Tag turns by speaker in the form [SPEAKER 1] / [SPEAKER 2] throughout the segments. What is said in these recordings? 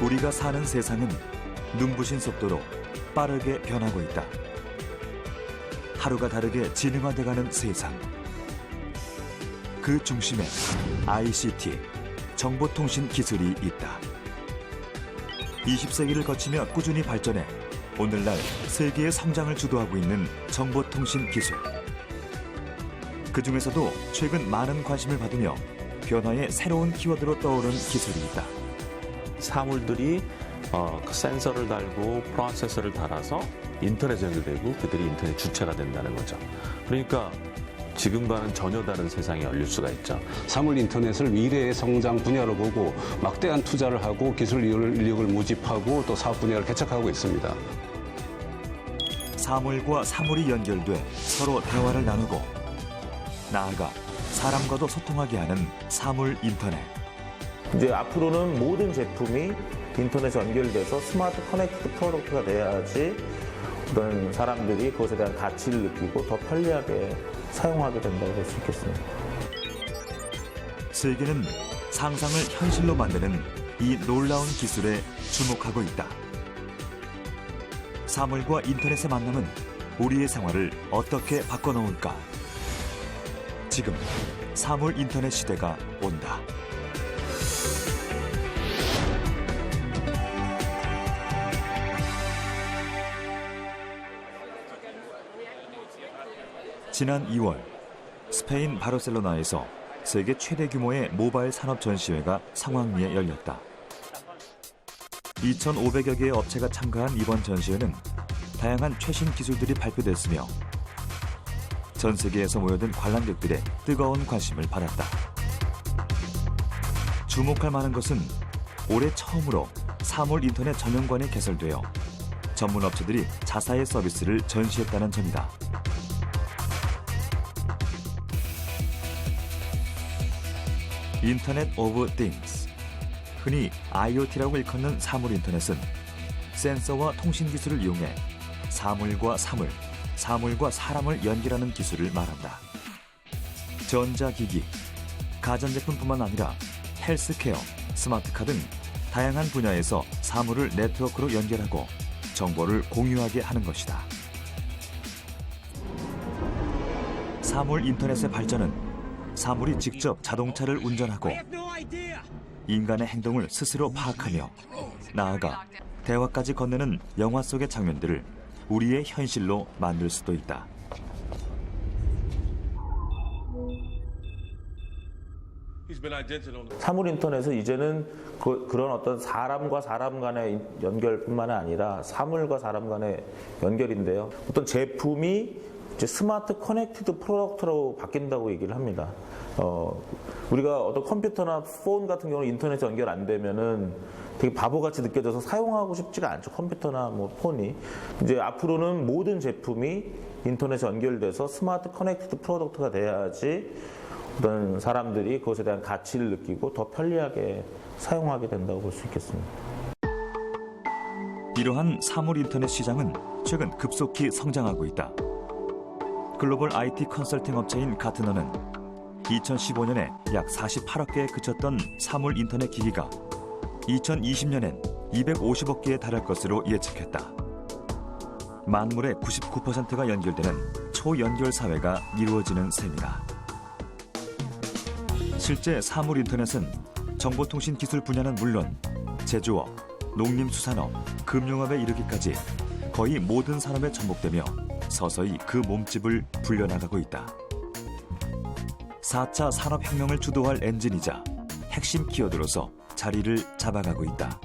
[SPEAKER 1] 우리가 사는 세상은 눈부신 속도로 빠르게 변하고 있다. 하루가 다르게 진흥화돼가는 세상. 그 중심에 ICT, 정보통신 기술이 있다. 20세기를 거치며 꾸준히 발전해 오늘날 세계의 성장을 주도하고 있는 정보통신 기술. 그 중에서도 최근 많은 관심을 받으며 변화의 새로운 키워드로 떠오른 기술이 있다.
[SPEAKER 2] 사물들이 그 센서를 달고 프로세서를 달아서 인터넷에 연결되고 그들이 인터넷 주체가 된다는 거죠. 그러니까 지금과는 전혀 다른 세상이 열릴 수가 있죠.
[SPEAKER 3] 사물 인터넷을 미래의 성장 분야로 보고 막대한 투자를 하고 기술 인력을 모집하고 또 사업 분야를 개척하고 있습니다.
[SPEAKER 1] 사물과 사물이 연결돼 서로 대화를 나누고 나아가 사람과도 소통하게 하는 사물 인터넷.
[SPEAKER 4] 이제 앞으로는 모든 제품이 인터넷에 연결돼서 스마트 커넥티드 프로덕트가 돼야지 어떤 사람들이 그것에 대한 가치를 느끼고 더 편리하게 사용하게 된다고 볼 수 있겠습니다.
[SPEAKER 1] 세계는 상상을 현실로 만드는 이 놀라운 기술에 주목하고 있다. 사물과 인터넷의 만남은 우리의 생활을 어떻게 바꿔놓을까? 지금 사물 인터넷 시대가 온다. 지난 2월 스페인 바르셀로나에서 세계 최대 규모의 모바일 산업 전시회가 상황리에 열렸다. 2,500여 개의 업체가 참가한 이번 전시회는 다양한 최신 기술들이 발표됐으며 전 세계에서 모여든 관람객들의 뜨거운 관심을 받았다. 주목할 만한 것은 올해 처음으로 사물 인터넷 전용관이 개설되어 전문 업체들이 자사의 서비스를 전시했다는 점이다. 인터넷 오브 띵스, 흔히 IoT라고 일컫는 사물 인터넷은 센서와 통신 기술을 이용해 사물과 사물, 사물과 사람을 연결하는 기술을 말한다. 전자기기, 가전제품뿐만 아니라 헬스케어, 스마트카 등 다양한 분야에서 사물을 네트워크로 연결하고 정보를 공유하게 하는 것이다. 사물 인터넷의 발전은 사물이 직접 자동차를 운전하고 인간의 행동을 스스로 파악하며 나아가 대화까지 건네는 영화 속의 장면들을 우리의 현실로 만들 수도 있다.
[SPEAKER 4] 사물 인터넷은 이제는 그런 어떤 사람과 사람 간의 연결뿐만 아니라 사물과 사람 간의 연결인데요. 어떤 제품이 이제 스마트 커넥티드 프로덕트로 바뀐다고 얘기를 합니다. 우리가 어떤 컴퓨터나 폰 같은 경우는 인터넷에 연결 안 되면은 되게 바보같이 느껴져서 사용하고 싶지가 않죠. 컴퓨터나 뭐 폰이. 이제 앞으로는 모든 제품이 인터넷에 연결돼서 스마트 커넥티드 프로덕트가 돼야지 어떤 사람들이 그것에 대한 가치를 느끼고 더 편리하게 사용하게 된다고 볼 수 있겠습니다.
[SPEAKER 1] 이러한 사물 인터넷 시장은 최근 급속히 성장하고 있다. 글로벌 IT 컨설팅 업체인 가트너는 2015년에 약 48억 개에 그쳤던 사물 인터넷 기기가 2020년엔 250억 개에 달할 것으로 예측했다. 만물의 99%가 연결되는 초연결 사회가 이루어지는 셈이다. 실제 사물 인터넷은 정보통신 기술 분야는 물론 제조업, 농림수산업, 금융업에 이르기까지 거의 모든 산업에 접목되며 서서히 그 몸집을 불려나가고 있다. 4차 산업혁명을 주도할 엔진이자 핵심 키워드로서 자리를 잡아가고 있다.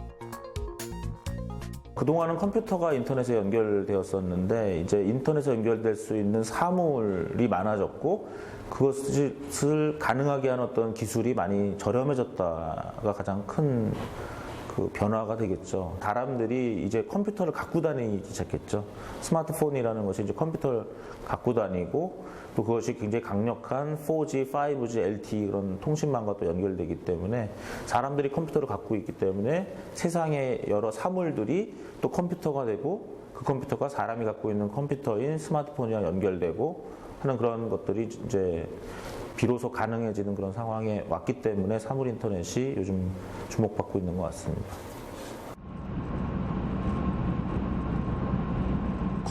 [SPEAKER 4] 그동안은 컴퓨터가 인터넷에 연결되었었는데 이제 인터넷에 연결될 수 있는 사물이 많아졌고 그것을 가능하게 하는 어떤 기술이 많이 저렴해졌다가 가장 큰 그 변화가 되겠죠. 사람들이 이제 컴퓨터를 갖고 다니기 시작했죠. 스마트폰이라는 것이 이제 컴퓨터를 갖고 다니고 또 그것이 굉장히 강력한 4G, 5G, LTE 그런 통신망과 또 연결되기 때문에 사람들이 컴퓨터를 갖고 있기 때문에 세상의 여러 사물들이 또 컴퓨터가 되고 그 컴퓨터가 사람이 갖고 있는 컴퓨터인 스마트폰이랑 연결되고 하는 그런 것들이 이제 비로소 가능해지는 그런 상황에 왔기 때문에 사물 인터넷이 요즘 주목받고 있는 것 같습니다.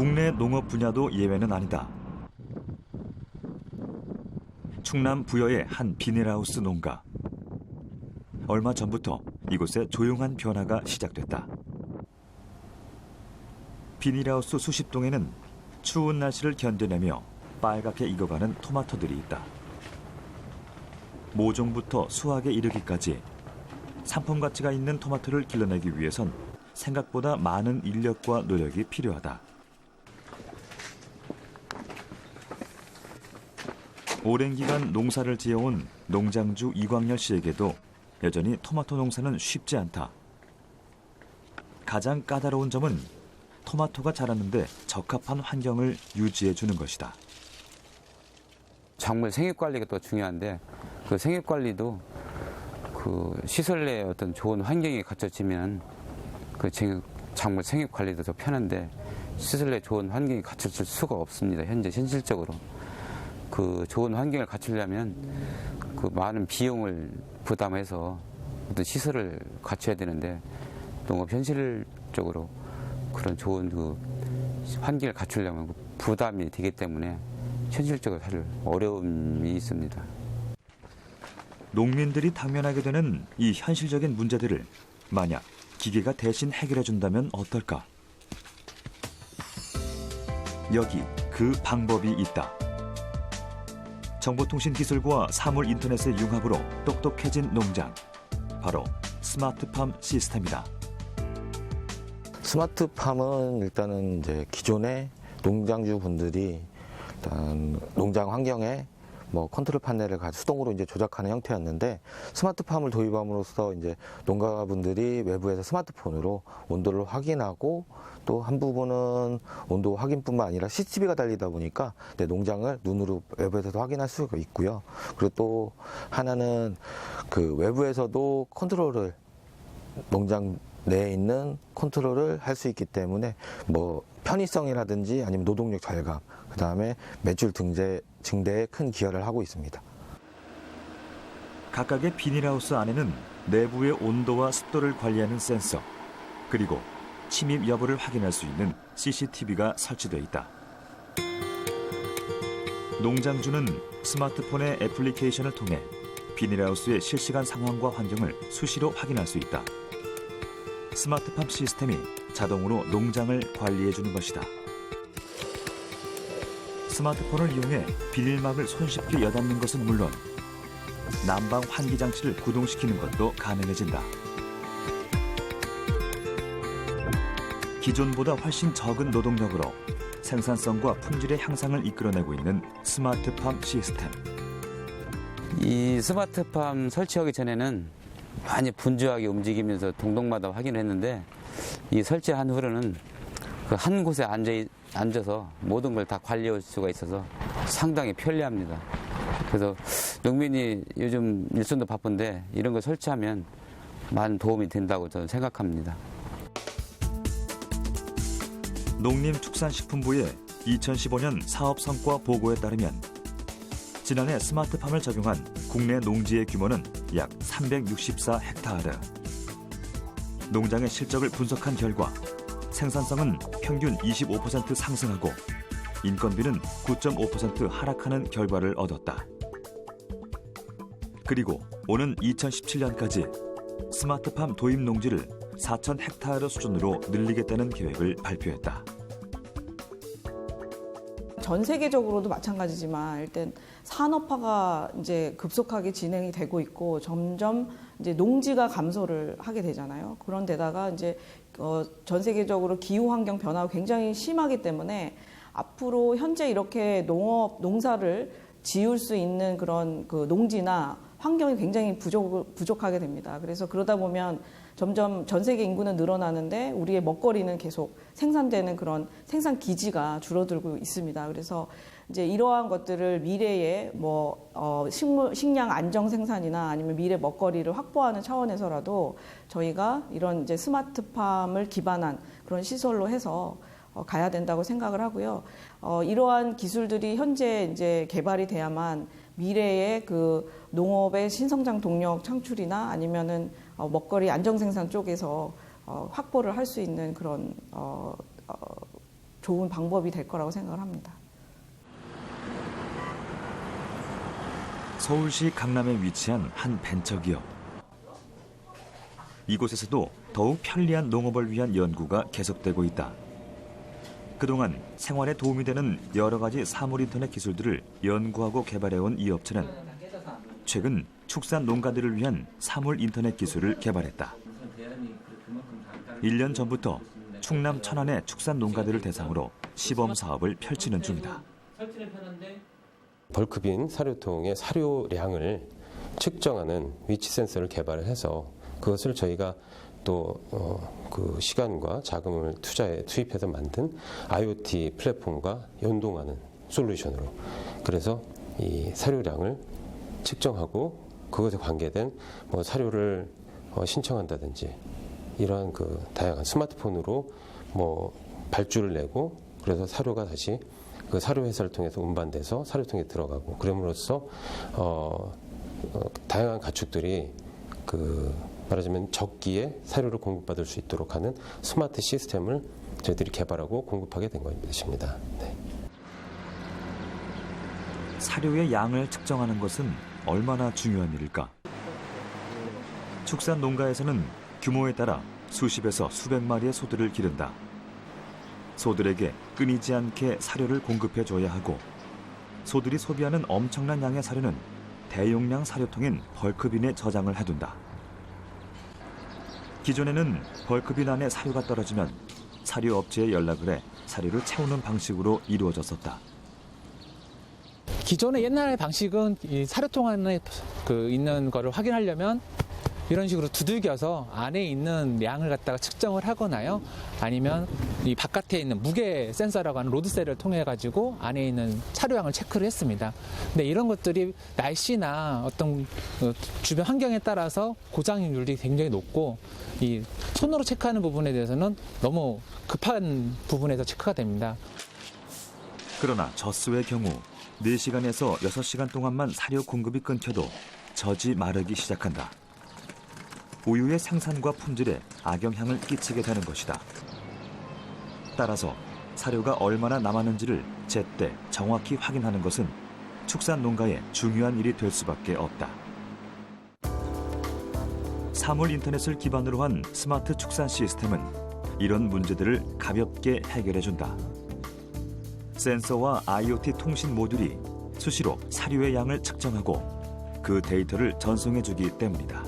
[SPEAKER 1] 국내 농업 분야도 예외는 아니다. 충남 부여의 한 비닐하우스 농가. 얼마 전부터 이곳에 조용한 변화가 시작됐다. 비닐하우스 수십 동에는 추운 날씨를 견뎌내며 빨갛게 익어가는 토마토들이 있다. 모종부터 수확에 이르기까지 상품 가치가 있는 토마토를 길러내기 위해선 생각보다 많은 인력과 노력이 필요하다. 오랜 기간 농사를 지어온 농장주 이광열 씨에게도 여전히 토마토 농사는 쉽지 않다. 가장 까다로운 점은 토마토가 자라는데 적합한 환경을 유지해 주는 것이다.
[SPEAKER 5] 작물 생육 관리가 또 중요한데 그 생육 관리도 그 시설 내에 어떤 좋은 환경이 갖춰지면 그 작물 생육 관리도 더 편한데 시설 내에 좋은 환경이 갖춰질 수가 없습니다. 현실적으로. 그 좋은 환경을 갖추려면 그 많은 비용을 부담해서 어떤 시설을 갖춰야 되는데 농업 현실적으로 그런 좋은 그 환경을 갖추려면 부담이 되기 때문에 현실적으로 사실 어려움이 있습니다.
[SPEAKER 1] 농민들이 당면하게 되는 이 현실적인 문제들을 만약 기계가 대신 해결해 준다면 어떨까? 여기 그 방법이 있다. 정보통신기술과 사물 인터넷의 융합으로 똑똑해진 농장. 바로 스마트팜 시스템이다.
[SPEAKER 6] 스마트팜은 일단은 이제 기존의 농장주 분들이 일단 농장 환경에 뭐 컨트롤 패널을 수동으로 이제 조작하는 형태였는데 스마트팜을 도입함으로써 이제 농가분들이 외부에서 스마트폰으로 온도를 확인하고 또 한 부분은 온도 확인뿐만 아니라 CCTV가 달리다 보니까 농장을 눈으로 외부에서도 확인할 수가 있고요. 그리고 또 하나는 그 외부에서도 컨트롤을 농장 내에 있는 컨트롤을 할 수 있기 때문에 뭐 편의성이라든지 아니면 노동력 절감, 그 다음에 매출 증대에 큰 기여를 하고 있습니다.
[SPEAKER 1] 각각의 비닐하우스 안에는 내부의 온도와 습도를 관리하는 센서, 그리고 침입 여부를 확인할 수 있는 CCTV가 설치되어 있다. 농장주는 스마트폰의 애플리케이션을 통해 비닐하우스의 실시간 상황과 환경을 수시로 확인할 수 있다. 스마트팜 시스템이 자동으로 농장을 관리해주는 것이다. 스마트폰을 이용해 비닐막을 손쉽게 여닫는 것은 물론 난방 환기 장치를 구동시키는 것도 가능해진다. 기존보다 훨씬 적은 노동력으로 생산성과 품질의 향상을 이끌어내고 있는 스마트팜 시스템.
[SPEAKER 5] 이 스마트팜 설치하기 전에는 많이 분주하게 움직이면서 동동마다 확인했는데 이 설치한 후로는 그 한 곳에 앉아서 모든 걸 다 관리할 수가 있어서 상당히 편리합니다. 그래서 농민이 요즘 일손도 바쁜데 이런 거 설치하면 많은 도움이 된다고 저는 생각합니다.
[SPEAKER 1] 농림축산식품부의 2015년 사업성과 보고에 따르면 지난해 스마트팜을 적용한 국내 농지의 규모는 약 364헥타르. 농장의 실적을 분석한 결과 생산성은 평균 25% 상승하고 인건비는 9.5% 하락하는 결과를 얻었다. 그리고 오는 2017년까지 스마트팜 도입 농지를 4,000헥타르 수준으로 늘리겠다는 계획을 발표했다.
[SPEAKER 7] 전 세계적으로도 마찬가지지만 일단 산업화가 이제 급속하게 진행이 되고 있고 점점 이제 농지가 감소를 하게 되잖아요. 그런데다가 이제 전 세계적으로 기후 환경 변화가 굉장히 심하기 때문에 앞으로 현재 이렇게 농사를 지을 수 있는 그런 그 농지나 환경이 굉장히 부족하게 됩니다. 그래서 그러다 보면 점점 전 세계 인구는 늘어나는데 우리의 먹거리는 계속 생산되는 그런 생산 기지가 줄어들고 있습니다. 그래서 이제 이러한 것들을 미래에 식량 안정 생산이나 아니면 미래 먹거리를 확보하는 차원에서라도 저희가 이런 이제 스마트팜을 기반한 그런 시설로 해서 가야 된다고 생각을 하고요. 이러한 기술들이 현재 이제 개발이 돼야만 미래의 그 농업의 신성장 동력 창출이나 아니면은 먹거리 안정 생산 쪽에서 확보를 할 수 있는 그런 좋은 방법이 될 거라고 생각을 합니다.
[SPEAKER 1] 서울시 강남에 위치한 한 벤처기업. 이곳에서도 더욱 편리한 농업을 위한 연구가 계속되고 있다. 그동안 생활에 도움이 되는 여러 가지 사물 인터넷 기술들을 연구하고 개발해온 이 업체는 최근 축산 농가들을 위한 사물 인터넷 기술을 개발했다. 1년 전부터 충남 천안의 축산 농가들을 대상으로 시범 사업을 펼치는 중이다.
[SPEAKER 8] 벌크빈 사료통의 사료량을 측정하는 위치 센서를 개발을 해서 그것을 저희가 또 그 시간과 자금을 투입해서 만든 IoT 플랫폼과 연동하는 솔루션으로, 그래서 이 사료량을 측정하고 그것에 관계된 뭐 사료를 신청한다든지 이러한 그 다양한 스마트폰으로 뭐 발주를 내고, 그래서 사료가 다시 그 사료 회사를 통해서 운반돼서 사료통에 들어가고, 그럼으로써 다양한 가축들이 그 말하자면 적기에 사료를 공급받을 수 있도록 하는 스마트 시스템을 저희들이 개발하고 공급하게 된 것입니다. 네.
[SPEAKER 1] 사료의 양을 측정하는 것은 얼마나 중요한 일일까? 축산 농가에서는 규모에 따라 수십에서 수백 마리의 소들을 기른다. 소들에게 끊이지 않게 사료를 공급해줘야 하고, 소들이 소비하는 엄청난 양의 사료는 대용량 사료통인 벌크빈에 저장을 해둔다. 기존에는 벌크빈 안에 사료가 떨어지면 사료업체에 연락을 해 사료를 채우는 방식으로 이루어졌었다.
[SPEAKER 9] 기존의 옛날의 방식은 이 사료통 안에 있는 거를 확인하려면 이런 식으로 두들겨서 안에 있는 양을 갖다가 측정을 하거나요, 아니면 이 바깥에 있는 무게 센서라고 하는 로드셀을 통해 가지고 안에 있는 사료량을 체크를 했습니다. 근데 이런 것들이 날씨나 어떤 주변 환경에 따라서 고장률이 굉장히 높고, 이 손으로 체크하는 부분에 대해서는 너무 급한 부분에서 체크가 됩니다.
[SPEAKER 1] 그러나 젖소의 경우 4시간에서 6시간 동안만 사료 공급이 끊겨도 젖이 마르기 시작한다. 우유의 생산과 품질에 악영향을 끼치게 되는 것이다. 따라서 사료가 얼마나 남았는지를 제때 정확히 확인하는 것은 축산 농가의 중요한 일이 될 수밖에 없다. 사물 인터넷을 기반으로 한 스마트 축산 시스템은 이런 문제들을 가볍게 해결해준다. 센서와 IoT 통신 모듈이 수시로 사료의 양을 측정하고 그 데이터를 전송해주기 때문이다.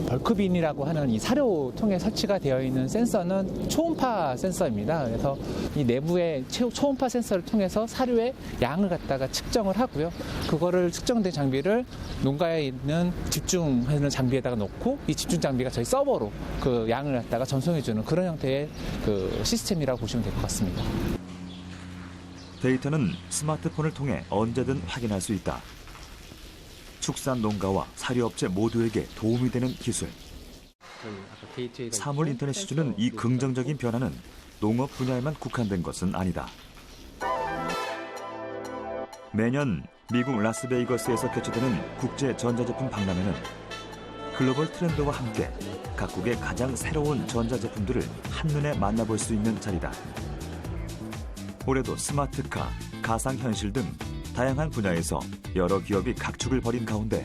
[SPEAKER 9] 벌크빈이라고 하는 이 사료통에 설치가 되어 있는 센서는 초음파 센서입니다. 그래서 이 내부의 초음파 센서를 통해서 사료의 양을 갖다가 측정을 하고요. 그거를 측정된 장비를 농가에 있는 집중하는 장비에다가 놓고, 이 집중 장비가 저희 서버로 그 양을 갖다가 전송해주는 그런 형태의 그 시스템이라고 보시면 될 것 같습니다.
[SPEAKER 1] 데이터는 스마트폰을 통해 언제든 확인할 수 있다. 축산 농가와 사료업체 모두에게 도움이 되는 기술. 사물 인터넷이 주는 이 긍정적인 변화는 농업 분야에만 국한된 것은 아니다. 매년 미국 라스베이거스에서 개최되는 국제 전자제품 박람회는 글로벌 트렌드와 함께 각국의 가장 새로운 전자제품들을 한눈에 만나볼 수 있는 자리다. 올해도 스마트카, 가상현실 등 다양한 분야에서 여러 기업이 각축을 벌인 가운데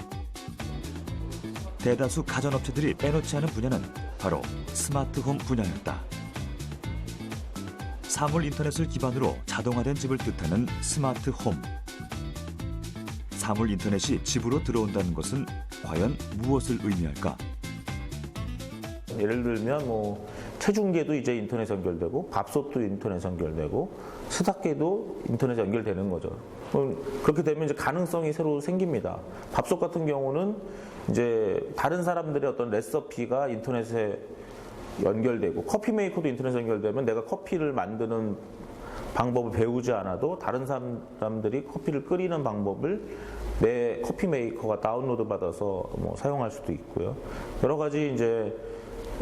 [SPEAKER 1] 대다수 가전업체들이 빼놓지 않은 분야는 바로 스마트홈 분야였다. 사물 인터넷을 기반으로 자동화된 집을 뜻하는 스마트홈. 사물 인터넷이 집으로 들어온다는 것은 과연 무엇을 의미할까?
[SPEAKER 4] 예를 들면 뭐 체중계도 이제 인터넷 연결되고, 밥솥도 인터넷 연결되고, 세탁기도 인터넷 연결되는 거죠. 그렇게 되면 이제 가능성이 새로 생깁니다. 밥솥 같은 경우는 이제 다른 사람들의 어떤 레시피가 인터넷에 연결되고, 커피 메이커도 인터넷에 연결되면 내가 커피를 만드는 방법을 배우지 않아도 다른 사람들이 커피를 끓이는 방법을 내 커피 메이커가 다운로드 받아서 뭐 사용할 수도 있고요. 여러 가지 이제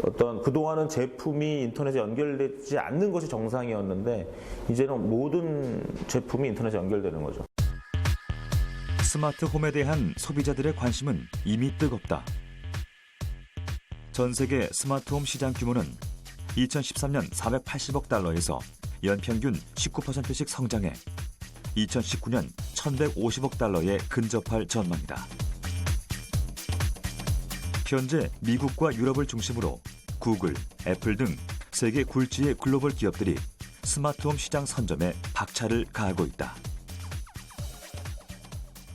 [SPEAKER 4] 어떤 그동안은 제품이 인터넷에 연결되지 않는 것이 정상이었는데 이제는 모든 제품이 인터넷에 연결되는 거죠.
[SPEAKER 1] 스마트홈에 대한 소비자들의 관심은 이미 뜨겁다. 전 세계 스마트홈 시장 규모는 2013년 480억 달러에서 연평균 19%씩 성장해 2019년 1,150억 달러에 근접할 전망이다. 현재 미국과 유럽을 중심으로 구글, 애플 등 세계 굴지의 글로벌 기업들이 스마트홈 시장 선점에 박차를 가하고 있다.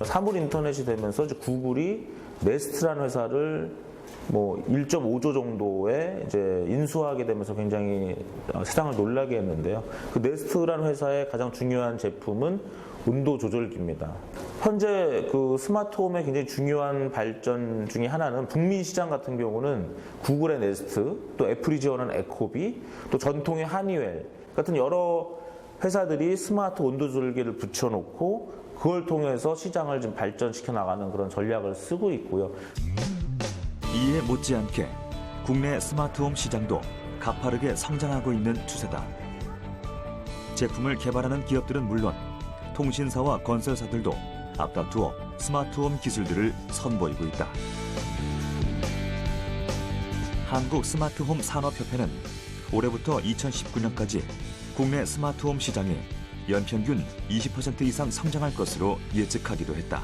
[SPEAKER 4] 사물 인터넷이 되면서 이제 구글이 네스트라는 회사를 뭐 1.5조 정도에 이제 인수하게 되면서 굉장히 세상을 놀라게 했는데요. 그 네스트라는 회사의 가장 중요한 제품은 온도 조절기입니다. 현재 그 스마트홈의 굉장히 중요한 발전 중에 하나는 북미 시장 같은 경우는 구글의 네스트, 또 애플이 지원하는 에코비, 또 전통의 하니웰 같은 여러 회사들이 스마트 온도 조절기를 붙여놓고 그걸 통해서 시장을 좀 발전시켜 나가는 그런 전략을 쓰고 있고요.
[SPEAKER 1] 이에 못지않게 국내 스마트홈 시장도 가파르게 성장하고 있는 추세다. 제품을 개발하는 기업들은 물론 통신사와 건설사들도 앞다투어 스마트홈 기술들을 선보이고 있다. 한국 스마트홈 산업협회는 올해부터 2019년까지 국내 스마트홈 시장이 연평균 20% 이상 성장할 것으로 예측하기도 했다.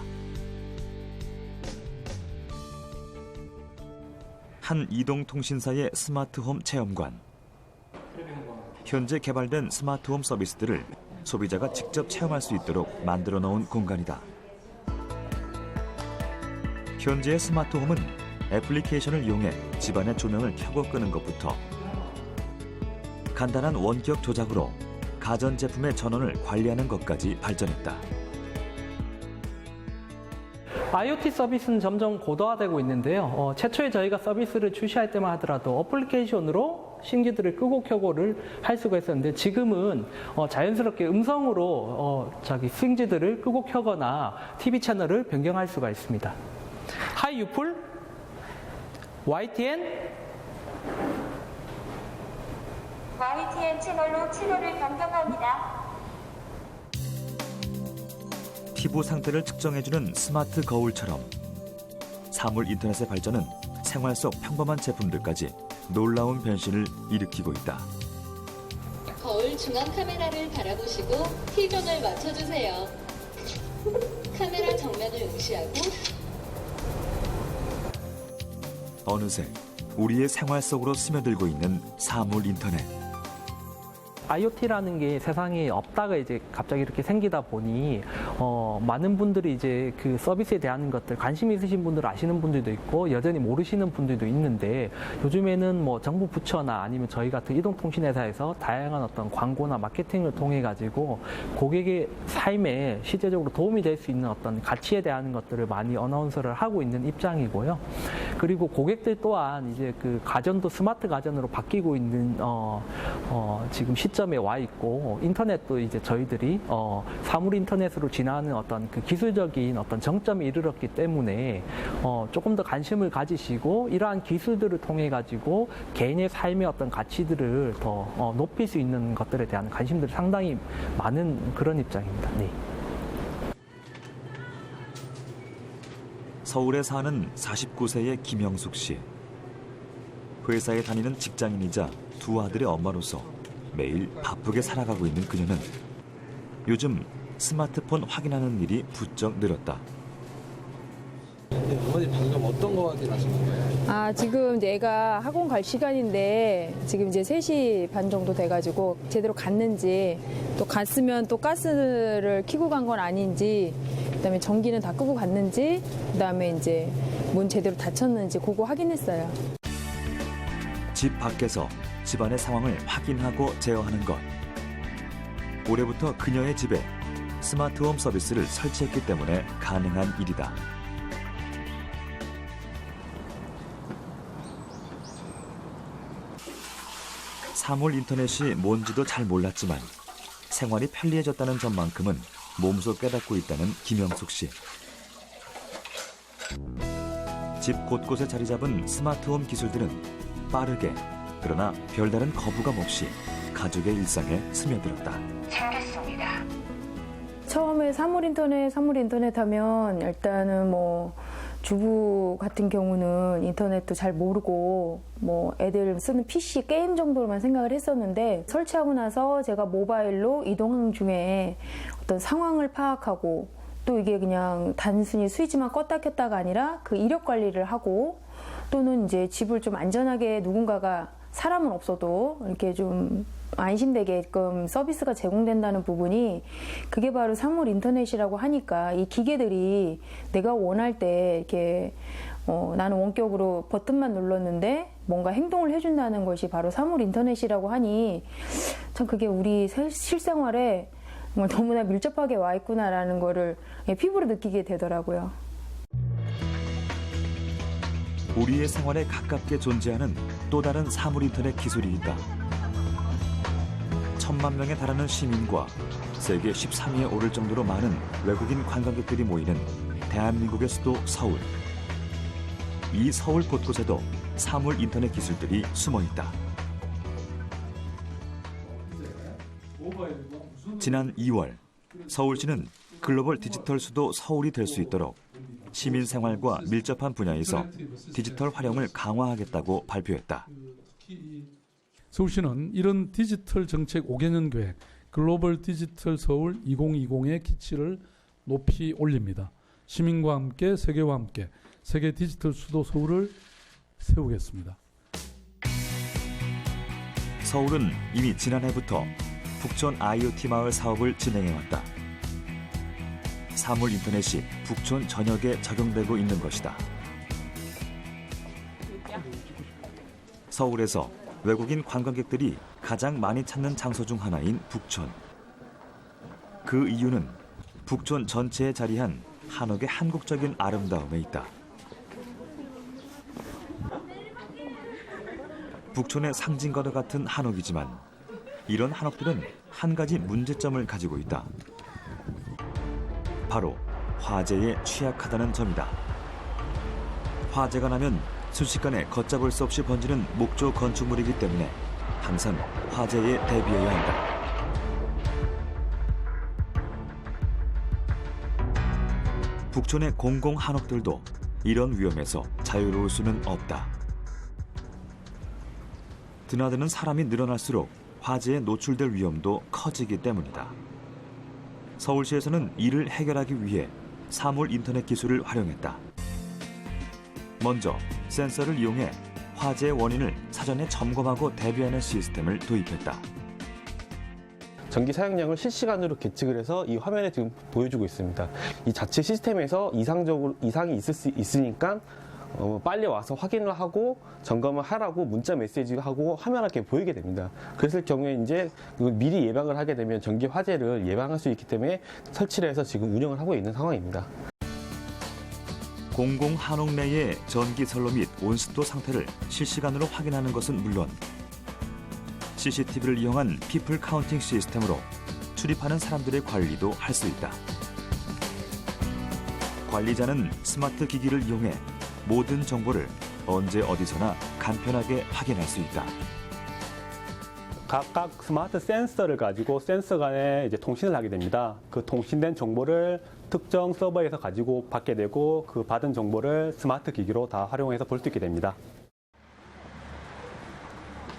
[SPEAKER 1] 한 이동통신사의 스마트홈 체험관. 현재 개발된 스마트홈 서비스들을 소비자가 직접 체험할 수 있도록 만들어 놓은 공간이다. 현재의 스마트홈은 애플리케이션을 이용해 집안의 조명을 켜고 끄는 것부터 간단한 원격 조작으로 가전제품의 전원을 관리하는 것까지 발전했다.
[SPEAKER 10] IoT 서비스는 점점 고도화되고 있는데요. 최초에 저희가 서비스를 출시할 때만 하더라도 어플리케이션으로 신기들을 끄고 켜고를 할 수가 있었는데 지금은 자연스럽게 음성으로 스윙지들을 끄고 켜거나 TV 채널을 변경할 수가 있습니다. 하이 유풀, YTN
[SPEAKER 11] 채널로 채널을 변경합니다.
[SPEAKER 1] 피부 상태를 측정해주는 스마트 거울처럼 사물 인터넷의 발전은 생활 속 평범한 제품들까지 놀라운 변신을 일으키고 있다.
[SPEAKER 12] 거울 중앙 카메라를 바라보시고 T존을 맞춰주세요. 카메라 정면을 응시하고
[SPEAKER 1] 어느새 우리의 생활 속으로 스며들고 있는 사물 인터넷.
[SPEAKER 10] IoT라는 게 세상에 없다가 이제 갑자기 이렇게 생기다 보니 많은 분들이 이제 그 서비스에 대한 것들 관심 있으신 분들 아시는 분들도 있고 여전히 모르시는 분들도 있는데 요즘에는 뭐 정부 부처나 아니면 저희 같은 이동통신회사에서 다양한 어떤 광고나 마케팅을 통해 가지고 고객의 삶에 실제적으로 도움이 될 수 있는 어떤 가치에 대한 것들을 많이 어나운서를 하고 있는 입장이고요. 그리고 고객들 또한 이제 그 가전도 스마트 가전으로 바뀌고 있는 지금 시점에 와 있고 인터넷도 이제 저희들이 사물 인터넷으로 진화하는 어떤 그 기술적인 어떤 정점에 이르렀기 때문에 조금 더 관심을 가지시고 이러한 기술들을 통해 가지고 개인의 삶의 어떤 가치들을 더 높일 수 있는 것들에 대한 관심들이 상당히 많은 그런 입장입니다. 네.
[SPEAKER 1] 서울에 사는 49세의 김영숙 씨. 회사에 다니는 직장인이자 두 아들의 엄마로서 매일 바쁘게 살아가고 있는 그녀는 요즘 스마트폰 확인하는 일이 부쩍 늘었다.
[SPEAKER 13] 어머니 방금 어떤 거 확인하신 거예요?
[SPEAKER 14] 지금 얘가 학원 갈 시간인데 지금 이제 3시 반 정도 돼가지고 제대로 갔는지 또 갔으면 또 가스를 켜고 간 건 아닌지 그다음에 전기는 다 끄고 갔는지 그다음에 이제 문 제대로 닫혔는지 그거 확인했어요.
[SPEAKER 1] 집 밖에서 집안의 상황을 확인하고 제어하는 것. 올해부터 그녀의 집에 스마트홈 서비스를 설치했기 때문에 가능한 일이다. 사물 인터넷이 뭔지도 잘 몰랐지만 생활이 편리해졌다는 점만큼은 몸소 깨닫고 있다는 김영숙 씨. 집 곳곳에 자리 잡은 스마트홈 기술들은 빠르게 그러나 별다른 거부감 없이 가족의 일상에 스며들었다.
[SPEAKER 14] 처음에 사물 인터넷 하면 일단은 뭐 주부 같은 경우는 인터넷도 잘 모르고 뭐 애들 쓰는 PC 게임 정도로만 생각을 했었는데 설치하고 나서 제가 모바일로 이동하는 중에 어떤 상황을 파악하고 또 이게 그냥 단순히 스위치만 껐다 켰다가 아니라 그 이력 관리를 하고 또는 이제 집을 좀 안전하게 누군가가 사람은 없어도 이렇게 좀 안심되게끔 서비스가 제공된다는 부분이 그게 바로 사물 인터넷이라고 하니까 이 기계들이 내가 원할 때 이렇게 나는 원격으로 버튼만 눌렀는데 뭔가 행동을 해준다는 것이 바로 사물 인터넷이라고 하니 참 그게 우리 실생활에 너무나 밀접하게 와 있구나라는 거를 피부로 느끼게 되더라고요.
[SPEAKER 1] 우리의 생활에 가깝게 존재하는 또 다른 사물 인터넷 기술이 있다. 1,000만 명에 달하는 시민과 세계 13위에 오를 정도로 많은 외국인 관광객들이 모이는 대한민국의 수도 서울. 이 서울 곳곳에도 사물 인터넷 기술들이 숨어 있다. 지난 2월 서울시는 글로벌 디지털 수도 서울이 될 수 있도록 시민 생활과 밀접한 분야에서 디지털 활용을 강화하겠다고 발표했다.
[SPEAKER 15] 서울시는 이런 디지털 정책 5개년 계획 글로벌 디지털 서울 2020의 기치를 높이 올립니다. 시민과 함께 세계와 함께 세계 디지털 수도 서울을 세우겠습니다.
[SPEAKER 1] 서울은 이미 지난해부터 북촌 IoT 마을 사업을 진행해왔다. 사물 인터넷이 북촌 전역에 적용되고 있는 것이다. 서울에서 외국인 관광객들이 가장 많이 찾는 장소 중 하나인 북촌. 그 이유는 북촌 전체에 자리한 한옥의 한국적인 아름다움에 있다. 북촌의 상징과도 같은 한옥이지만 이런 한옥들은 한 가지 문제점을 가지고 있다. 바로 화재에 취약하다는 점이다. 화재가 나면 순식간에 걷잡을 수 없이 번지는 목조 건축물이기 때문에 항상 화재에 대비해야 한다. 북촌의 공공 한옥들도 이런 위험에서 자유로울 수는 없다. 드나드는 사람이 늘어날수록 화재에 노출될 위험도 커지기 때문이다. 서울시에서는 이를 해결하기 위해 사물 인터넷 기술을 활용했다. 먼저 센서를 이용해 화재의 원인을 사전에 점검하고 대비하는 시스템을 도입했다.
[SPEAKER 16] 전기 사용량을 실시간으로 계측을 해서 이 화면에 지금 보여주고 있습니다. 이 자체 시스템에서 이상이 있을 수 있으니까 빨리 와서 확인을 하고 점검을 하라고 문자 메시지하고 화면에 보이게 됩니다. 그랬을 경우에 이제 미리 예방을 하게 되면 전기 화재를 예방할 수 있기 때문에 설치를 해서 지금 운영을 하고 있는 상황입니다.
[SPEAKER 1] 공공 한옥 내의 전기 선로 및 온습도 상태를 실시간으로 확인하는 것은 물론 CCTV를 이용한 피플 카운팅 시스템으로 출입하는 사람들의 관리도 할 수 있다. 관리자는 스마트 기기를 이용해 모든 정보를 언제 어디서나 간편하게 확인할 수 있다.
[SPEAKER 17] 각각 스마트 센서를 가지고 센서 간에 이제 통신을 하게 됩니다. 그 통신된 정보를 특정 서버에서 가지고 받게 되고 그 받은 정보를 스마트 기기로 다 활용해서 볼 수 있게 됩니다.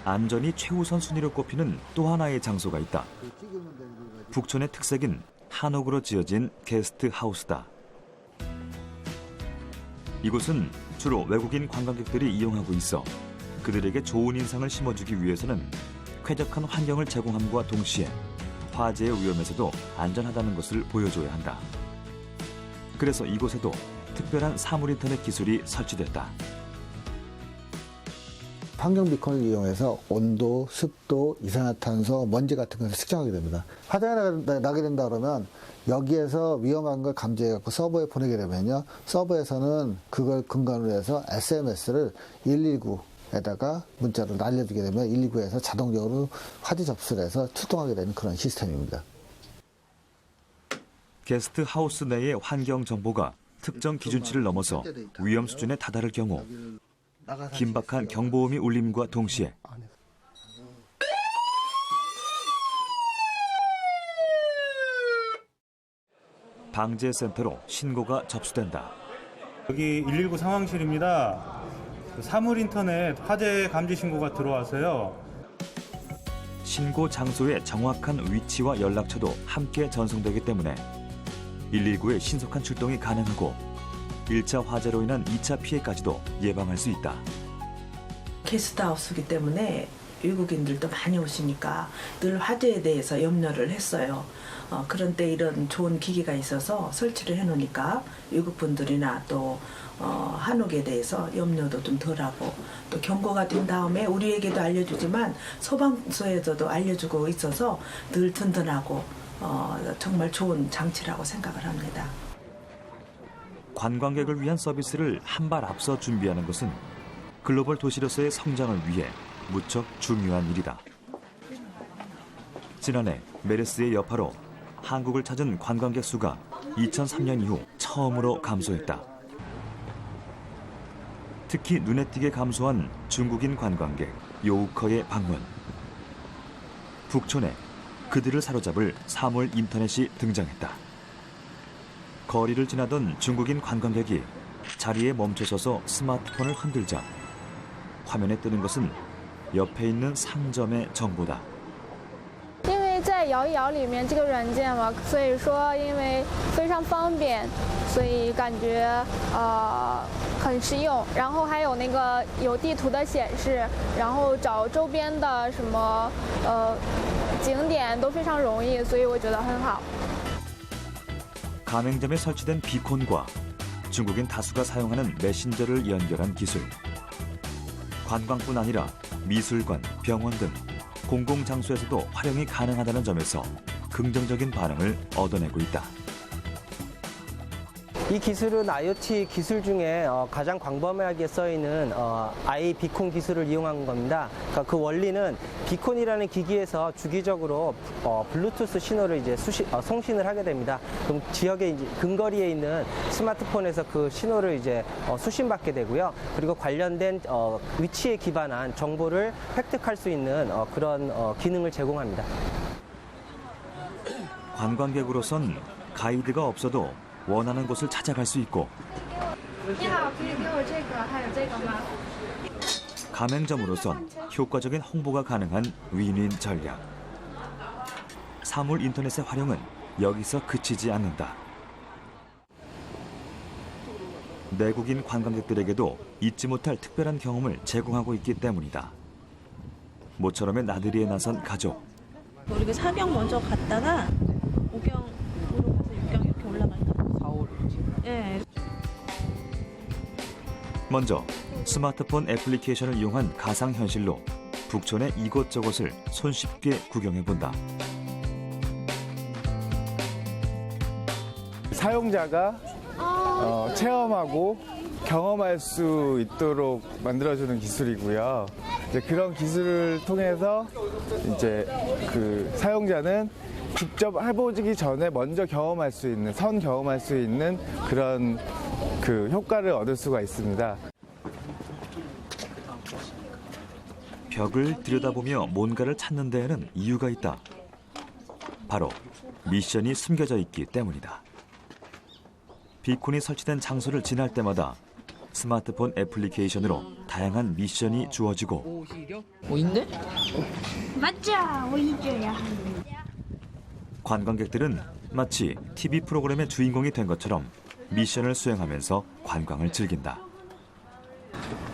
[SPEAKER 1] 안전이 최우선 순위로 꼽히는 또 하나의 장소가 있다. 북촌의 특색인 한옥으로 지어진 게스트 하우스다. 이곳은 주로 외국인 관광객들이 이용하고 있어 그들에게 좋은 인상을 심어주기 위해서는 쾌적한 환경을 제공함과 동시에 화재의 위험에서도 안전하다는 것을 보여줘야 한다. 그래서 이곳에도 특별한 사물 인터넷 기술이 설치됐다.
[SPEAKER 18] 환경 비컨을 이용해서 온도, 습도, 이산화탄소, 먼지 같은 것을 측정하게 됩니다. 화재가 나게 된다 그러면 여기에서 위험한 걸 감지해갖고 서버에 보내게 되면요. 서버에서는 그걸 근거로 해서 SMS를 119에다가 문자로 날려주게 되면 119에서 자동적으로 화재 접수를 해서 출동하게 되는 그런 시스템입니다.
[SPEAKER 1] 게스트 하우스 내의 환경 정보가 특정 기준치를 넘어서 위험 수준에 다다를 경우 긴박한 경보음이 울림과 동시에 방재센터로 신고가 접수된다.
[SPEAKER 19] 여기 119 상황실입니다. 사물인터넷 화재 감지 신고가 들어와서요.
[SPEAKER 1] 신고 장소의 정확한 위치와 연락처도 함께 전송되기 때문에 119의 신속한 출동이 가능하고 1차 화재로 인한 2차 피해까지도 예방할 수 있다.
[SPEAKER 20] 게스트하우스이기 때문에 외국인들도 많이 오시니까 늘 화재에 대해서 염려를 했어요. 그런데 이런 좋은 기기가 있어서 설치를 해놓으니까 외국 분들이나 또 한옥에 대해서 염려도 좀 덜하고 또 경고가 된 다음에 우리에게도 알려주지만 소방서에서도 알려주고 있어서 늘 든든하고 정말 좋은 장치라고 생각을 합니다.
[SPEAKER 1] 관광객을 위한 서비스를 한 발 앞서 준비하는 것은 글로벌 도시로서의 성장을 위해 무척 중요한 일이다. 지난해 메르스의 여파로 한국을 찾은 관광객 수가 2003년 이후 처음으로 감소했다. 특히 눈에 띄게 감소한 중국인 관광객 요우커의 방문. 북촌에 그들을 사로잡을 사물 인터넷이 등장했다. 거리를 지나던 중국인 관광객이 자리에 멈춰서서 스마트폰을 흔들자 화면에 뜨는 것은 옆에 있는 상점의 정보다.
[SPEAKER 21] 因为在摇一摇里面这个软件嘛，所以说因为非常方便，所以感觉很实用。然后还有那个有地图的显示，然后找周边的什么景点都非常容易，所以我觉得很好。
[SPEAKER 1] 가맹점에 설치된 비콘과 중국인 다수가 사용하는 메신저를 연결한 기술. 관광뿐 아니라 미술관, 병원 등 공공장소에서도 활용이 가능하다는 점에서 긍정적인 반응을 얻어내고 있다.
[SPEAKER 22] 이 기술은 IoT 기술 중에 가장 광범위하게 쓰이는 아이비콘 기술을 이용한 겁니다. 그러니까 그 원리는 비콘이라는 기기에서 주기적으로 블루투스 신호를 이제 송신을 하게 됩니다. 그럼 지역의 이제 근거리에 있는 스마트폰에서 그 신호를 이제 수신받게 되고요. 그리고 관련된 위치에 기반한 정보를 획득할 수 있는 그런 기능을 제공합니다.
[SPEAKER 1] 관광객으로선 가이드가 없어도 원하는 곳을 찾아갈 수 있고 가맹점으로선 효과적인 홍보가 가능한 윈윈 전략. 사물 인터넷의 활용은 여기서 그치지 않는다. 내국인 관광객들에게도 잊지 못할 특별한 경험을 제공하고 있기 때문이다. 모처럼의 나들이에 나선 가족.
[SPEAKER 23] 우리가 4경 먼저 갔다가 5경으로 가서 6경 이렇게 올라갈까? 4, 5, 6. 예.
[SPEAKER 1] 먼저 스마트폰 애플리케이션을 이용한 가상현실로 북촌의 이곳저곳을 손쉽게 구경해본다.
[SPEAKER 24] 사용자가 체험하고 경험할 수 있도록 만들어주는 기술이고요. 이제 그런 기술을 통해서 이제 그 사용자는 직접 해보기 전에 먼저 경험할 수 있는, 경험할 수 있는 그런 그 효과를 얻을 수가 있습니다.
[SPEAKER 1] 벽을 들여다보며 뭔가를 찾는 데에는 이유가 있다. 바로 미션이 숨겨져 있기 때문이다. 비콘이 설치된 장소를 지날 때마다 스마트폰 애플리케이션으로 다양한 미션이 주어지고
[SPEAKER 23] 오인데? 맞자, 오이죠야.
[SPEAKER 1] 관광객들은 마치 TV 프로그램의 주인공이 된 것처럼 미션을 수행하면서 관광을 즐긴다.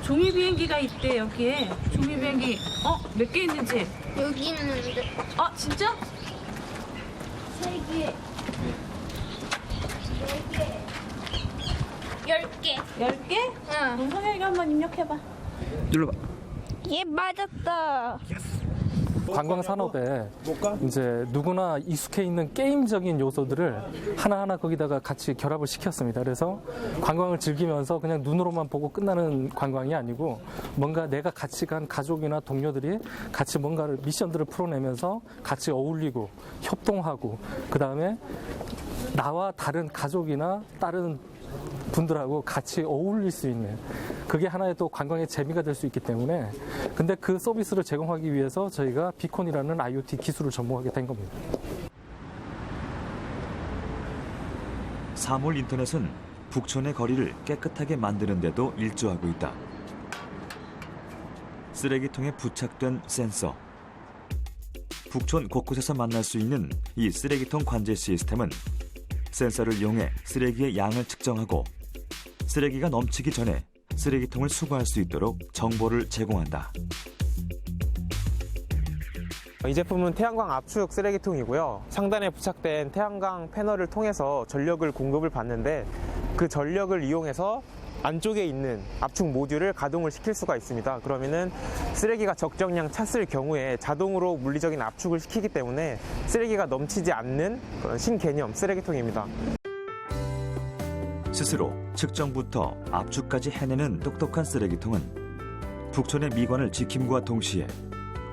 [SPEAKER 23] 종이 비행기가 있대 여기에. 종이 비행기 몇 개 있는지.
[SPEAKER 11] 여기 있는데.
[SPEAKER 23] 진짜?
[SPEAKER 11] 3개. 4개.
[SPEAKER 23] 10개?
[SPEAKER 11] 응.
[SPEAKER 23] 그럼 성현이가 한번 입력해봐.
[SPEAKER 10] 눌러봐.
[SPEAKER 11] 얘 맞았다.
[SPEAKER 10] 관광 산업에 이제 누구나 익숙해 있는 게임적인 요소들을 하나하나 거기다가 같이 결합을 시켰습니다. 그래서 관광을 즐기면서 그냥 눈으로만 보고 끝나는 관광이 아니고 뭔가 내가 같이 간 가족이나 동료들이 같이 뭔가를 미션들을 풀어내면서 같이 어울리고 협동하고 그다음에 나와 다른 가족이나 다른 분들하고 같이 어울릴 수 있는 그게 하나의 또 관광의 재미가 될 수 있기 때문에 근데 그 서비스를 제공하기 위해서 저희가 비콘이라는 IoT 기술을 접목하게 된 겁니다.
[SPEAKER 1] 사물 인터넷은 북촌의 거리를 깨끗하게 만드는 데도 일조하고 있다. 쓰레기통에 부착된 센서. 북촌 곳곳에서 만날 수 있는 이 쓰레기통 관제 시스템은 센서를 이용해 쓰레기의 양을 측정하고 쓰레기가 넘치기 전에 쓰레기통을 수거할 수 있도록 정보를 제공한다.
[SPEAKER 2] 이 제품은 태양광 압축 쓰레기통이고요. 상단에 부착된 태양광 패널을 통해서 전력을 공급을 받는데 그 전력을 이용해서 안쪽에 있는 압축 모듈을 가동을 시킬 수가 있습니다. 그러면은 쓰레기가 적정량 찼을 경우에 자동으로 물리적인 압축을 시키기 때문에 쓰레기가 넘치지 않는 그런 신개념 쓰레기통입니다.
[SPEAKER 1] 스스로 측정부터 압축까지 해내는 똑똑한 쓰레기통은 북촌의 미관을 지킴과 동시에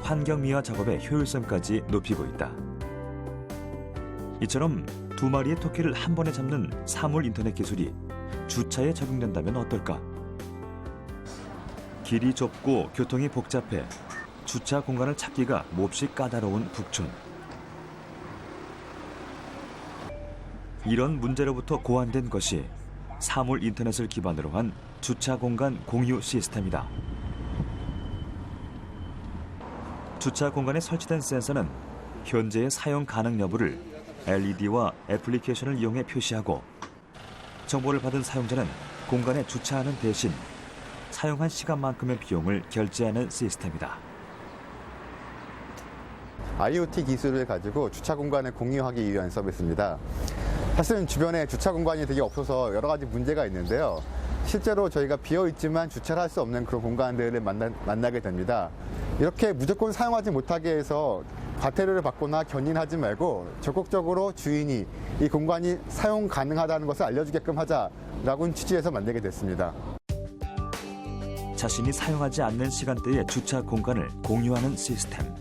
[SPEAKER 1] 환경미화 작업의 효율성까지 높이고 있다. 이처럼 두 마리의 토끼를 한 번에 잡는 사물 인터넷 기술이 주차에 적용된다면 어떨까? 길이 좁고 교통이 복잡해 주차 공간을 찾기가 몹시 까다로운 북촌. 이런 문제로부터 고안된 것이 사물 인터넷을 기반으로 한 주차 공간 공유 시스템이다. 주차 공간에 설치된 센서는 현재의 사용 가능 여부를 LED와 애플리케이션을 이용해 표시하고 정보를 받은 사용자는 공간에 주차하는 대신 사용한 시간만큼의 비용을 결제하는 시스템이다.
[SPEAKER 3] IoT 기술을 가지고 주차 공간을 공유하기 위한 서비스입니다. 사실은 주변에 주차 공간이 되게 없어서 여러 가지 문제가 있는데요. 실제로 저희가 비어있지만 주차를 할 수 없는 그런 공간들을 만나게 됩니다. 이렇게 무조건 사용하지 못하게 해서 과태료를 받거나 견인하지 말고 적극적으로 주인이 이 공간이 사용 가능하다는 것을 알려주게끔 하자라고 취지에서 만들게 됐습니다.
[SPEAKER 1] 자신이 사용하지 않는 시간대의 주차 공간을 공유하는 시스템.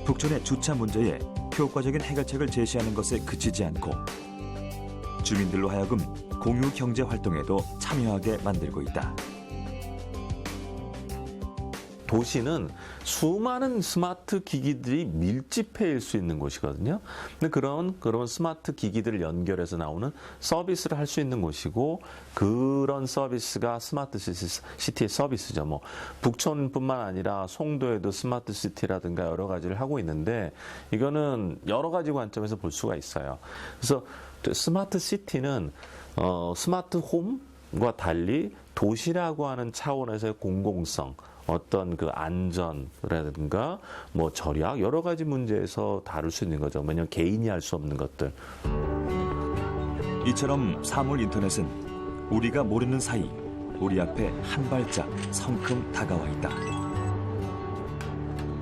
[SPEAKER 1] 북촌의 주차 문제에 효과적인 해결책을 제시하는 것에 그치지 않고 주민들로 하여금 공유 경제 활동에도 참여하게 만들고 있다.
[SPEAKER 5] 도시는 수많은 스마트 기기들이 밀집해일 수 있는 곳이거든요. 근데 그런 스마트 기기들을 연결해서 나오는 서비스를 할 수 있는 곳이고, 그런 서비스가 스마트 시티의 서비스죠. 뭐 북촌뿐만 아니라 송도에도 스마트 시티라든가 여러 가지를 하고 있는데, 이거는 여러 가지 관점에서 볼 수가 있어요. 그래서 스마트 시티는 스마트 홈과 달리 도시라고 하는 차원에서의 공공성, 어떤 그 안전이라든가 뭐 절약 여러 가지 문제에서 다룰 수 있는 거죠. 왜냐하면 개인이 할 수 없는 것들.
[SPEAKER 1] 이처럼 사물 인터넷은 우리가 모르는 사이 우리 앞에 한 발짝 성큼 다가와 있다.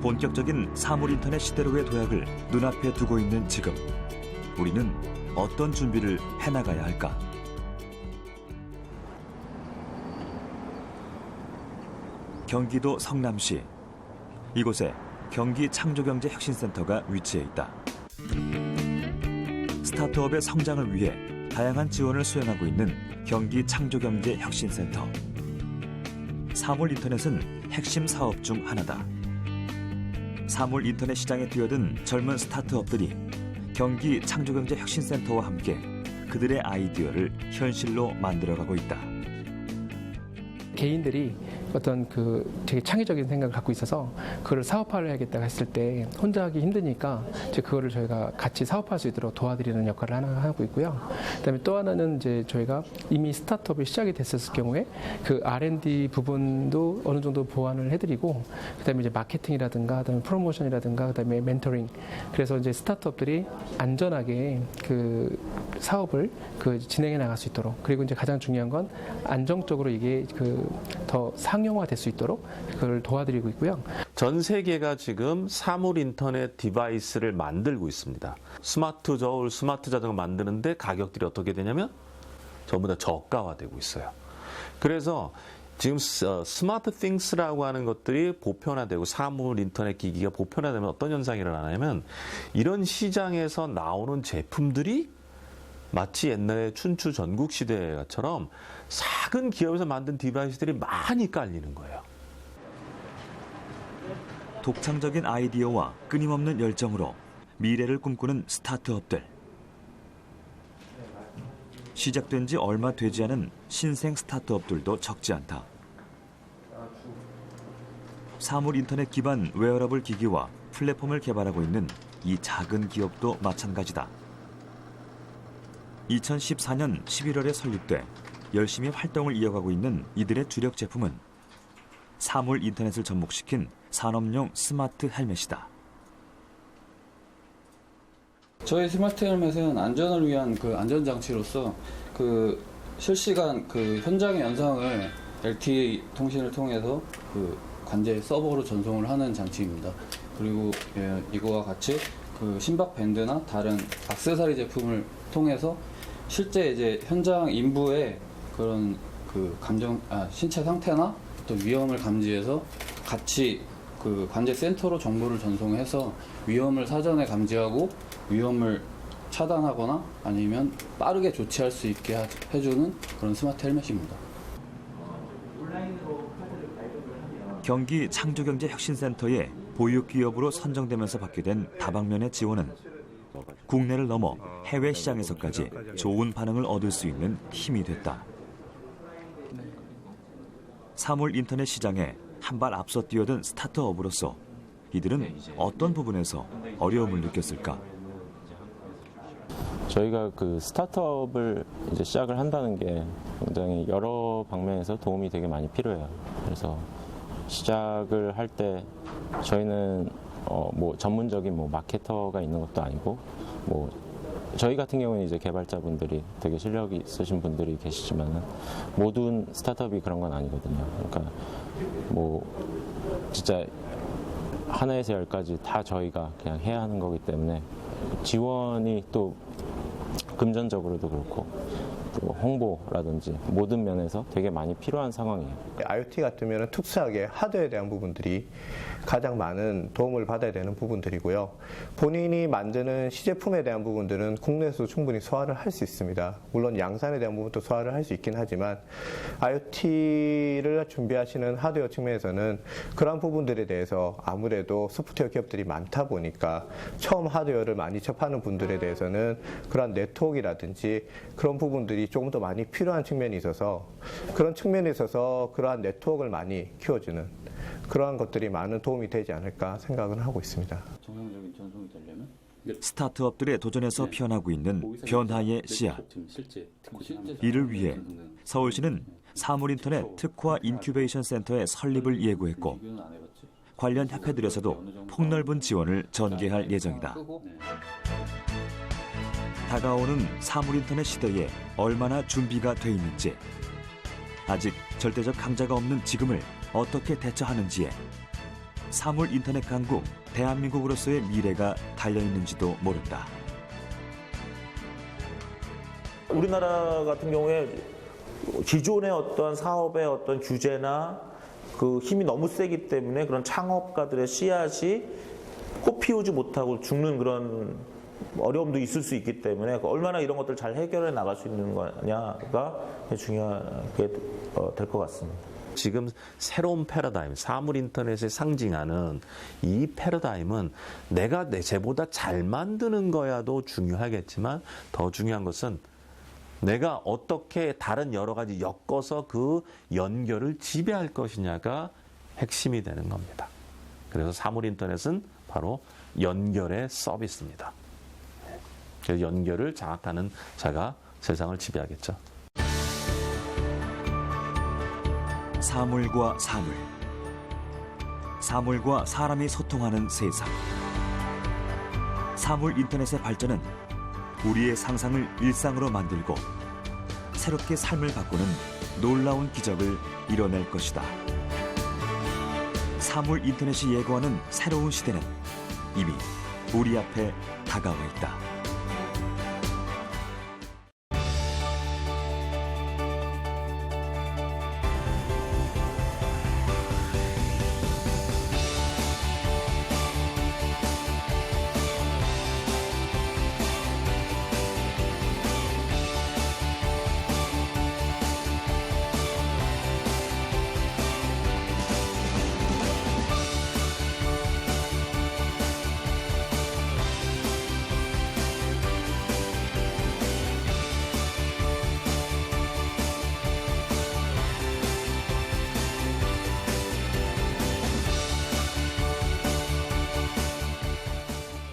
[SPEAKER 1] 본격적인 사물 인터넷 시대로의 도약을 눈앞에 두고 있는 지금, 우리는 어떤 준비를 해나가야 할까? 경기도 성남시, 이곳에 경기창조경제혁신센터가 위치해 있다. 스타트업의 성장을 위해 다양한 지원을 수행하고 있는 경기창조경제혁신센터. 사물 인터넷은 핵심 사업 중 하나다. 사물 인터넷 시장에 뛰어든 젊은 스타트업들이 경기창조경제혁신센터와 함께 그들의 아이디어를 현실로 만들어가고 있다.
[SPEAKER 6] 개인들이 어떤 되게 창의적인 생각을 갖고 있어서 그걸 사업화를 해야겠다고 했을 때 혼자 하기 힘드니까 이제 그거를 저희가 같이 사업할 수 있도록 도와드리는 역할을 하나 하고 있고요. 그다음에 또 하나는 이제 저희가 이미 스타트업이 시작이 됐었을 경우에 그 R&D 부분도 어느 정도 보완을 해드리고, 그다음에 이제 마케팅이라든가, 그다음에 프로모션이라든가, 그다음에 멘토링. 그래서 이제 스타트업들이 안전하게 그 사업을 진행해 나갈 수 있도록, 그리고 이제 가장 중요한 건 안정적으로 이게 더 상용화될 수 있도록 그걸 도와드리고 있고요.
[SPEAKER 5] 전 세계가 지금 사물 인터넷 디바이스를 만들고 있습니다. 스마트 저울, 스마트 자전거 만드는데 가격들이 어떻게 되냐면 전부 다 저가화되고 있어요. 그래서 지금 스마트 띵스라고 하는 것들이 보편화되고 사물 인터넷 기기가 보편화되면 어떤 현상이 일어나냐면, 이런 시장에서 나오는 제품들이 마치 옛날에 춘추 전국 시대처럼 작은 기업에서 만든 디바이스들이 많이 깔리는 거예요.
[SPEAKER 1] 독창적인 아이디어와 끊임없는 열정으로 미래를 꿈꾸는 스타트업들. 시작된 지 얼마 되지 않은 신생 스타트업들도 적지 않다. 사물 인터넷 기반 웨어러블 기기와 플랫폼을 개발하고 있는 이 작은 기업도 마찬가지다. 2014년 11월에 설립돼 열심히 활동을 이어가고 있는 이들의 주력 제품은 사물 인터넷을 접목시킨 산업용 스마트 헬멧이다.
[SPEAKER 4] 저희 스마트 헬멧은 안전을 위한 그 안전장치로서 그 실시간 그 현장의 영상을 LTE 통신을 통해서 그 관제 서버로 전송을 하는 장치입니다. 그리고 이거와 같이 그 심박 밴드나 다른 액세서리 제품을 통해서 실제 이제 현장 인부의 그런 그 신체 상태나 또 위험을 감지해서 같이 그 관제 센터로 정보를 전송해서 위험을 사전에 감지하고 위험을 차단하거나 아니면 빠르게 조치할 수 있게 해주는 그런 스마트 헬멧입니다.
[SPEAKER 1] 경기 창조경제혁신센터의 보육기업으로 선정되면서 받게 된 다방면의 지원은 국내를 넘어 해외 시장에서까지 좋은 반응을 얻을 수 있는 힘이 됐다. 사물 인터넷 시장에 한 발 앞서 뛰어든 스타트업으로서 이들은 어떤 부분에서 어려움을 느꼈을까?
[SPEAKER 7] 저희가 그 스타트업을 이제 시작을 한다는 게 굉장히 여러 방면에서 도움이 되게 많이 필요해요. 그래서 시작을 할 때 저희는 뭐 전문적인 뭐 마케터가 있는 것도 아니고 뭐 저희 같은 경우는 이제 개발자분들이 되게 실력이 있으신 분들이 계시지만은 모든 스타트업이 그런 건 아니거든요. 그러니까 뭐 진짜 하나에서 열까지 다 저희가 그냥 해야 하는 거기 때문에 지원이 또 금전적으로도 그렇고 또 홍보라든지 모든 면에서 되게 많이 필요한 상황이에요.
[SPEAKER 8] IoT 같으면 특수하게 하드웨어에 대한 부분들이 가장 많은 도움을 받아야 되는 부분들이고요. 본인이 만드는 시제품에 대한 부분들은 국내에서 충분히 소화를 할 수 있습니다. 물론 양산에 대한 부분도 소화를 할 수 있긴 하지만 IoT를 준비하시는 하드웨어 측면에서는 그런 부분들에 대해서 아무래도 소프트웨어 기업들이 많다 보니까 처음 하드웨어를 많이 접하는 분들에 대해서는 그런 네트워크라든지 그런 부분들이 조금 더 많이 필요한 측면이 있어서 그런 측면에 있어서 그러한 네트워크를 많이 키워주는 그러한 것들이 많은 도움이 되지 않을까 생각은 하고 있습니다.
[SPEAKER 4] 정상적인 전송이 되려면
[SPEAKER 1] 스타트업들의 도전에서 피어나고 있는 변화의 씨앗. 이를 위해 서울시는 사물인터넷 특화 인큐베이션 센터의 설립을 예고했고 관련 협회들에서도 폭넓은 지원을 전개할 예정이다. 다가오는 사물인터넷 시대에 얼마나 준비가 돼 있는지, 아직 절대적 강자가 없는 지금을 어떻게 대처하는지에 사물인터넷 강국 대한민국으로서의 미래가 달려있는지도 모른다.
[SPEAKER 9] 우리나라 같은 경우에 기존의 어떤 사업의 어떤 규제나 그 힘이 너무 세기 때문에 그런 창업가들의 씨앗이 꽃 피우지 못하고 죽는 그런 어려움도 있을 수 있기 때문에 얼마나 이런 것들을 잘 해결해 나갈 수 있는 거냐가 중요하게 될 것 같습니다.
[SPEAKER 5] 지금 새로운 패러다임, 사물 인터넷을 상징하는 이 패러다임은 내가 쟤보다 잘 만드는 거야도 중요하겠지만 더 중요한 것은 내가 어떻게 다른 여러 가지 엮어서 그 연결을 지배할 것이냐가 핵심이 되는 겁니다. 그래서 사물 인터넷은 바로 연결의 서비스입니다. 그래서 연결을 장악하는 자가 세상을 지배하겠죠.
[SPEAKER 1] 사물과 사물, 사물과 사람이 소통하는 세상. 사물 인터넷의 발전은 우리의 상상을 일상으로 만들고 새롭게 삶을 바꾸는 놀라운 기적을 이뤄낼 것이다. 사물 인터넷이 예고하는 새로운 시대는 이미 우리 앞에 다가와 있다.